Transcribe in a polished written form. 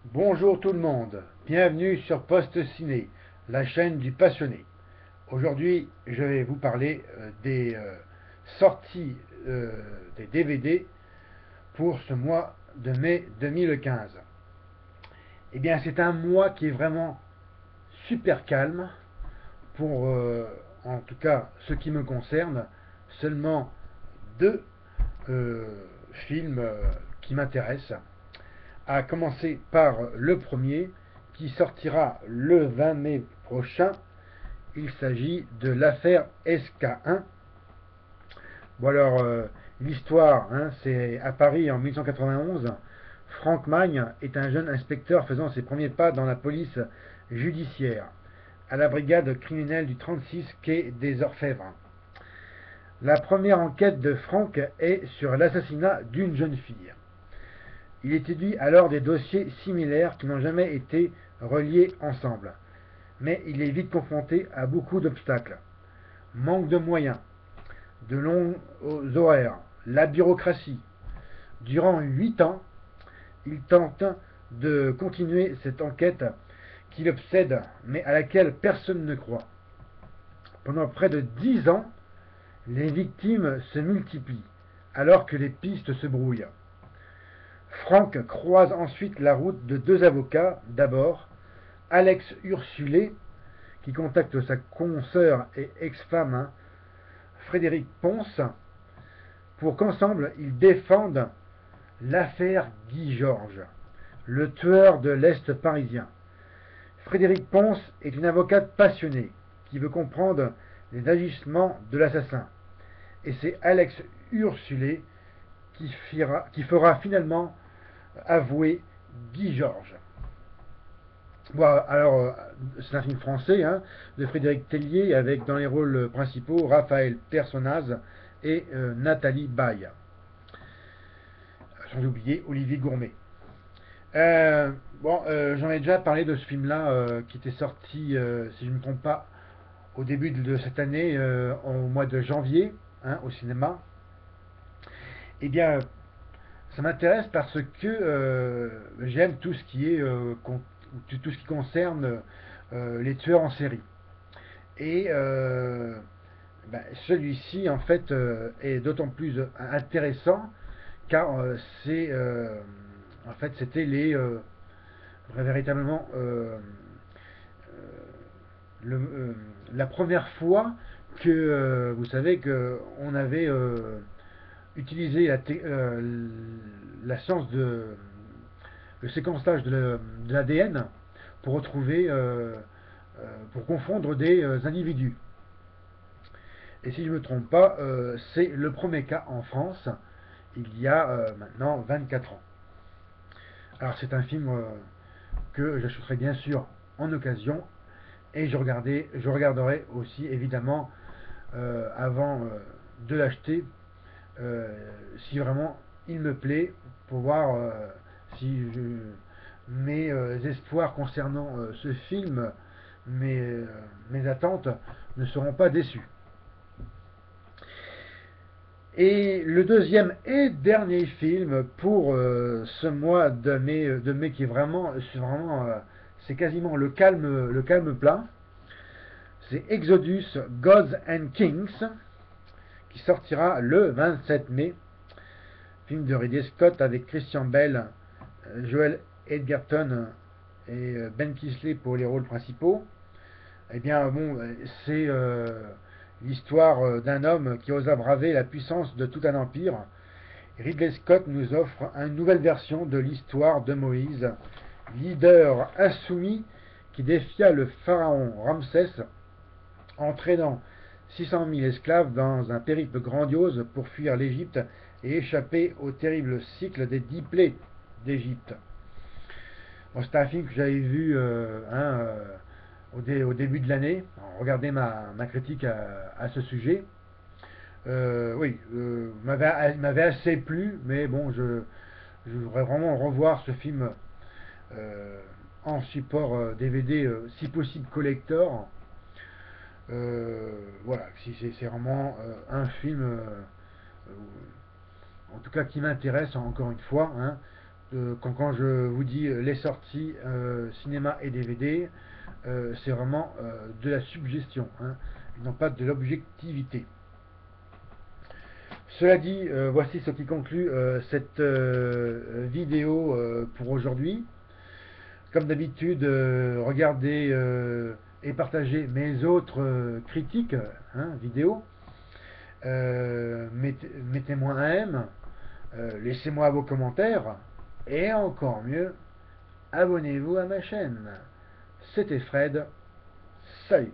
Bonjour tout le monde, bienvenue sur Post Ciné, la chaîne du passionné. Aujourd'hui, je vais vous parler des sorties des DVD pour ce mois de mai 2015. Eh bien, c'est un mois qui est vraiment super calme pour, en tout cas, ce qui me concerne, seulement deux films qui m'intéressent. À commencer par le premier qui sortira le 20 mai prochain. Il s'agit de l'affaire SK1. Bon alors, l'histoire, hein, c'est à Paris en 1891. Franck Magne est un jeune inspecteur faisant ses premiers pas dans la police judiciaire, à la brigade criminelle du 36 quai des Orfèvres. La première enquête de Franck est sur l'assassinat d'une jeune fille. Il étudie alors des dossiers similaires qui n'ont jamais été reliés ensemble. Mais il est vite confronté à beaucoup d'obstacles. Manque de moyens, de longs horaires, la bureaucratie. Durant 8 ans, il tente de continuer cette enquête qui l'obsède, mais à laquelle personne ne croit. Pendant près de 10 ans, les victimes se multiplient, alors que les pistes se brouillent. Franck croise ensuite la route de deux avocats. D'abord, Alex Ursulé, qui contacte sa consoeur et ex-femme, hein, Frédéric Ponce, pour qu'ensemble ils défendent l'affaire Guy Georges, le tueur de l'Est parisien. Frédéric Ponce est une avocate passionnée qui veut comprendre les agissements de l'assassin. Et c'est Alex Ursulé qui fera finalement avouer Guy Georges. Bon, alors, c'est un film français, hein, de Frédéric Tellier avec dans les rôles principaux Raphaël Personnaz et Nathalie Baye. Sans oublier Olivier Gourmet. J'en ai déjà parlé de ce film-là qui était sorti, si je ne me trompe pas, au début de cette année, au mois de janvier, hein, au cinéma. Eh bien, ça m'intéresse parce que j'aime tout ce qui est tout ce qui concerne les tueurs en série. Et celui-ci, en fait, est d'autant plus intéressant car en fait, c'était véritablement le, la première fois que, vous savez, que on avait utilisé la science le séquençage de l'ADN pour retrouver, pour confondre des individus. Et si je ne me trompe pas, c'est le premier cas en France, il y a maintenant 24 ans. Alors c'est un film que j'achèterai bien sûr en occasion et je regarderai aussi évidemment avant de l'acheter si vraiment il me plaît pour voir si mes espoirs concernant ce film, mes attentes ne seront pas déçues. Et le deuxième et dernier film pour ce mois de mai qui est vraiment c'est quasiment le calme plat. C'est Exodus Gods and Kings qui sortira le 27 mai. Film de Ridley Scott avec Christian Bale, Joel Edgerton et Ben Kingsley pour les rôles principaux. Eh bien, bon, c'est l'histoire d'un homme qui osa braver la puissance de tout un empire. Ridley Scott nous offre une nouvelle version de l'histoire de Moïse, leader insoumis qui défia le pharaon Ramsès, entraînant 600 000 esclaves dans un périple grandiose pour fuir l'Égypte et échapper au terrible cycle des 10 plaies d'Égypte. Bon, c'est un film que j'avais vu au début de l'année. Regardez ma critique à ce sujet. Oui, m'avait assez plu, mais bon, je voudrais vraiment revoir ce film euh, en support DVD, si possible collector. Voilà, si c'est vraiment un film, en tout cas qui m'intéresse encore une fois, hein, quand je vous dis les sorties cinéma et DVD, c'est vraiment de la suggestion, hein, et non pas de l'objectivité. Cela dit, voici ce qui conclut cette vidéo pour aujourd'hui. Comme d'habitude, regardez et partagez mes autres critiques, hein, vidéo. Mettez-moi un M, laissez-moi vos commentaires, et encore mieux, abonnez-vous à ma chaîne. C'était Fred, salut!